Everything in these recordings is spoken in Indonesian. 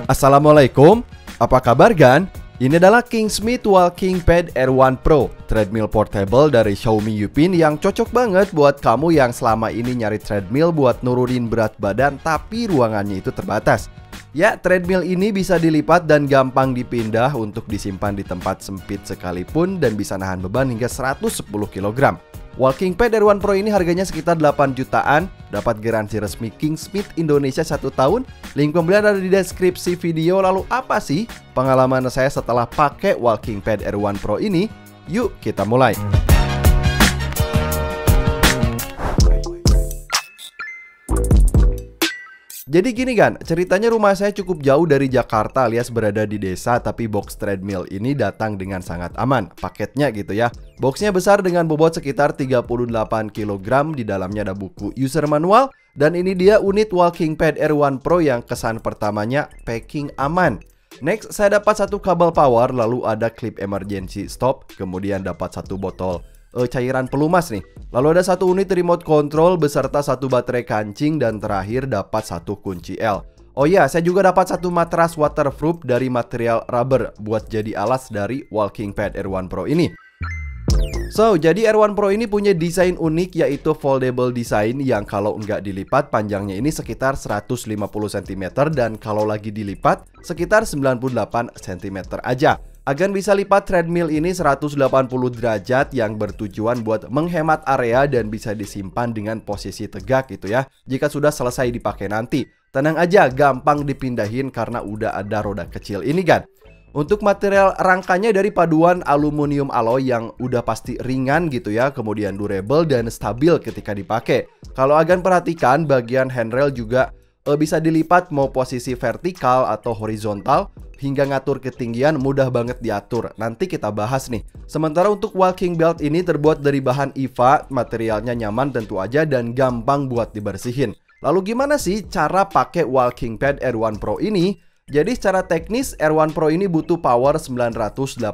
Assalamualaikum, apa kabar Gan? Ini adalah Kingsmith Walking Pad Air One Pro, treadmill portable dari Xiaomi Yupin yang cocok banget buat kamu yang selama ini nyari treadmill buat nurunin berat badan tapi ruangannya itu terbatas. Ya, treadmill ini bisa dilipat dan gampang dipindah untuk disimpan di tempat sempit sekalipun dan bisa nahan beban hingga 110 kg. Walking Pad Air One Pro ini harganya sekitar 8 jutaan, dapat garansi resmi Kingsmith Indonesia 1 tahun. Link pembelian ada di deskripsi video. Lalu apa sih pengalaman saya setelah pakai Walking Pad Air One Pro ini? Yuk kita mulai. Jadi gini kan, ceritanya rumah saya cukup jauh dari Jakarta alias berada di desa, tapi box treadmill ini datang dengan sangat aman, paketnya gitu ya. Boxnya besar dengan bobot sekitar 38 kg, di dalamnya ada buku user manual, dan ini dia unit Walking Pad Air One Pro yang kesan pertamanya packing aman. Next, saya dapat satu kabel power, lalu ada klip emergency stop, kemudian dapat satu botol cairan pelumas nih. Lalu ada satu unit remote control beserta satu baterai kancing dan terakhir dapat satu kunci L. Oh ya, saya juga dapat satu matras waterproof dari material rubber buat jadi alas dari Walking Pad Air One Pro ini. So, jadi Air One Pro ini punya desain unik yaitu foldable design yang kalau nggak dilipat panjangnya ini sekitar 150 cm dan kalau lagi dilipat sekitar 98 cm aja. Agan bisa lipat treadmill ini 180 derajat yang bertujuan buat menghemat area dan bisa disimpan dengan posisi tegak gitu ya. Jika sudah selesai dipakai nanti, tenang aja, gampang dipindahin karena udah ada roda kecil ini kan. Untuk material rangkanya dari paduan aluminium alloy yang udah pasti ringan gitu ya, kemudian durable dan stabil ketika dipakai. Kalau Agan perhatikan bagian handrail juga bisa dilipat mau posisi vertikal atau horizontal, hingga ngatur ketinggian mudah banget diatur. Nanti kita bahas nih. Sementara untuk walking belt ini terbuat dari bahan EVA, materialnya nyaman tentu aja dan gampang buat dibersihin. Lalu gimana sih cara pakai Walking Pad Air One Pro ini? Jadi secara teknis Air One Pro ini butuh power 918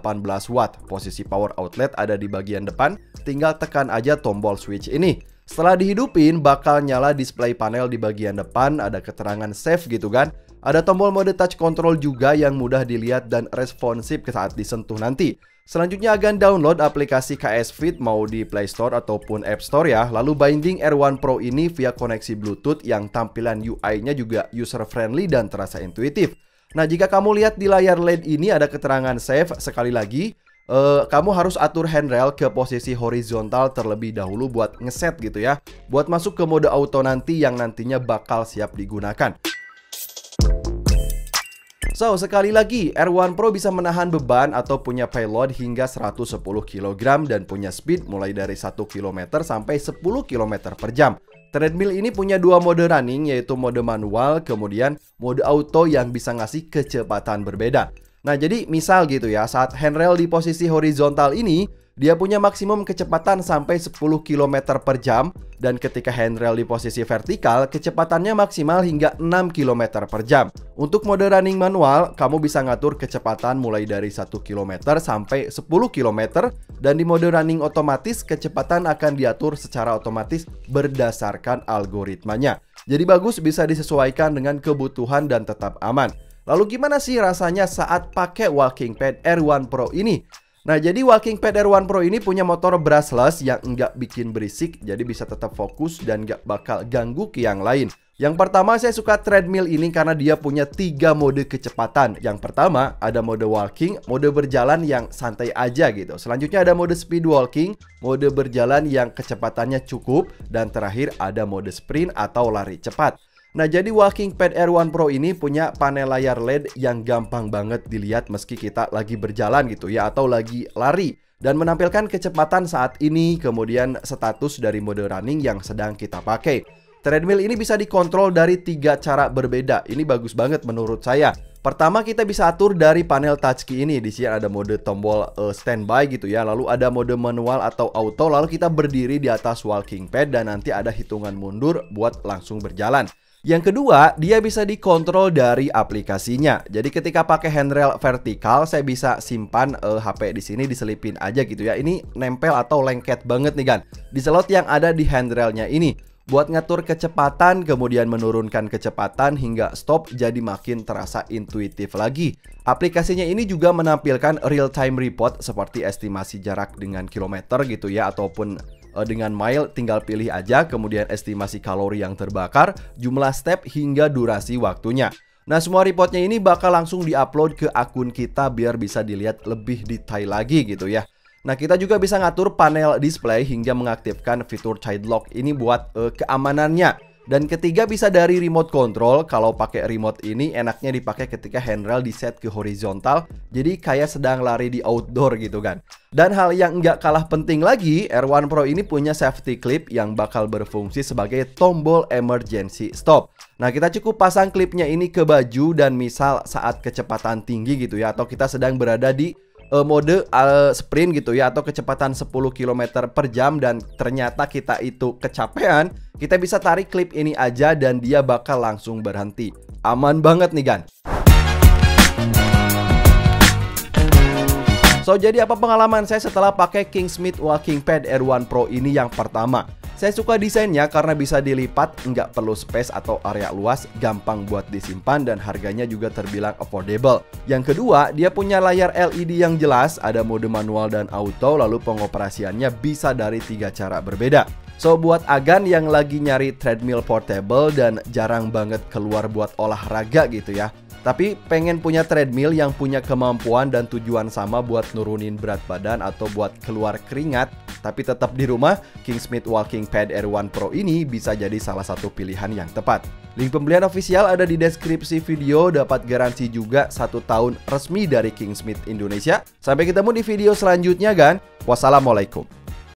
watt. Posisi power outlet ada di bagian depan, tinggal tekan aja tombol switch ini. Setelah dihidupin bakal nyala display panel di bagian depan, ada keterangan save gitu kan. Ada tombol mode touch control juga yang mudah dilihat dan responsif saat disentuh nanti. Selanjutnya akan download aplikasi KS Fit mau di Play Store ataupun App Store ya. Lalu binding Air One Pro ini via koneksi Bluetooth yang tampilan UI-nya juga user friendly dan terasa intuitif. Nah, jika kamu lihat di layar LED ini ada keterangan save, sekali lagi kamu harus atur handrail ke posisi horizontal terlebih dahulu buat ngeset gitu ya. Buat masuk ke mode auto nanti yang nantinya bakal siap digunakan. So, sekali lagi, Air One Pro bisa menahan beban atau punya payload hingga 110 kg dan punya speed mulai dari 1 km sampai 10 km per jam. Treadmill ini punya dua mode running yaitu mode manual, kemudian mode auto yang bisa ngasih kecepatan berbeda. Nah, jadi misal gitu ya, saat handrail di posisi horizontal ini, dia punya maksimum kecepatan sampai 10 km per jam. Dan ketika handrail di posisi vertikal, kecepatannya maksimal hingga 6 km per jam. Untuk mode running manual, kamu bisa ngatur kecepatan mulai dari 1 km sampai 10 km. Dan di mode running otomatis, kecepatan akan diatur secara otomatis berdasarkan algoritmanya. Jadi bagus, bisa disesuaikan dengan kebutuhan dan tetap aman. Lalu gimana sih rasanya saat pakai Walking Pad Air One Pro ini? Nah, jadi Walking Pad Air One Pro ini punya motor brushless yang nggak bikin berisik, jadi bisa tetap fokus dan nggak bakal ganggu ke yang lain. Yang pertama, saya suka treadmill ini karena dia punya 3 mode kecepatan. Yang pertama, ada mode walking, mode berjalan yang santai aja gitu. Selanjutnya ada mode speed walking, mode berjalan yang kecepatannya cukup. Dan terakhir ada mode sprint atau lari cepat. Nah, jadi Walking Pad Air One Pro ini punya panel layar LED yang gampang banget dilihat meski kita lagi berjalan gitu ya, atau lagi lari. Dan menampilkan kecepatan saat ini, kemudian status dari mode running yang sedang kita pakai. Treadmill ini bisa dikontrol dari 3 cara berbeda. Ini bagus banget menurut saya. Pertama, kita bisa atur dari panel touchkey ini. Di sini ada mode tombol standby gitu ya. Lalu ada mode manual atau auto. Lalu kita berdiri di atas walking pad dan nanti ada hitungan mundur buat langsung berjalan. Yang kedua, dia bisa dikontrol dari aplikasinya. Jadi ketika pakai handrail vertikal, saya bisa simpan HP di sini, diselipin aja gitu ya. Ini nempel atau lengket banget nih kan di slot yang ada di handrailnya ini. Buat ngatur kecepatan, kemudian menurunkan kecepatan hingga stop jadi makin terasa intuitif lagi. Aplikasinya ini juga menampilkan real-time report seperti estimasi jarak dengan kilometer gitu ya, ataupun dengan mile, tinggal pilih aja, kemudian estimasi kalori yang terbakar, jumlah step hingga durasi waktunya. Nah, semua reportnya ini bakal langsung diupload ke akun kita biar bisa dilihat lebih detail lagi gitu ya. Nah, kita juga bisa ngatur panel display hingga mengaktifkan fitur child lock ini buat keamanannya. Dan ketiga bisa dari remote control. Kalau pakai remote ini enaknya dipakai ketika handrail di set ke horizontal, jadi kayak sedang lari di outdoor gitu kan. Dan hal yang nggak kalah penting lagi, R1 Pro ini punya safety clip yang bakal berfungsi sebagai tombol emergency stop. Nah, kita cukup pasang klipnya ini ke baju dan misal saat kecepatan tinggi gitu ya, atau kita sedang berada di mode sprint gitu ya, atau kecepatan 10 km per jam dan ternyata kita itu kecapean, kita bisa tarik klip ini aja dan dia bakal langsung berhenti. Aman banget nih, Gan. So, jadi apa pengalaman saya setelah pakai Kingsmith Walking Pad R1 Pro ini? Yang pertama, saya suka desainnya karena bisa dilipat, nggak perlu space atau area luas, gampang buat disimpan, dan harganya juga terbilang affordable. Yang kedua, dia punya layar LED yang jelas, ada mode manual dan auto, lalu pengoperasiannya bisa dari 3 cara berbeda. So, buat Agan yang lagi nyari treadmill portable dan jarang banget keluar buat olahraga gitu ya, tapi pengen punya treadmill yang punya kemampuan dan tujuan sama buat nurunin berat badan atau buat keluar keringat, tapi tetap di rumah, Kingsmith Walking Pad R1 Pro ini bisa jadi salah satu pilihan yang tepat. Link pembelian official ada di deskripsi video, dapat garansi juga 1 tahun resmi dari Kingsmith Indonesia. Sampai ketemu di video selanjutnya, Gan. Wassalamualaikum.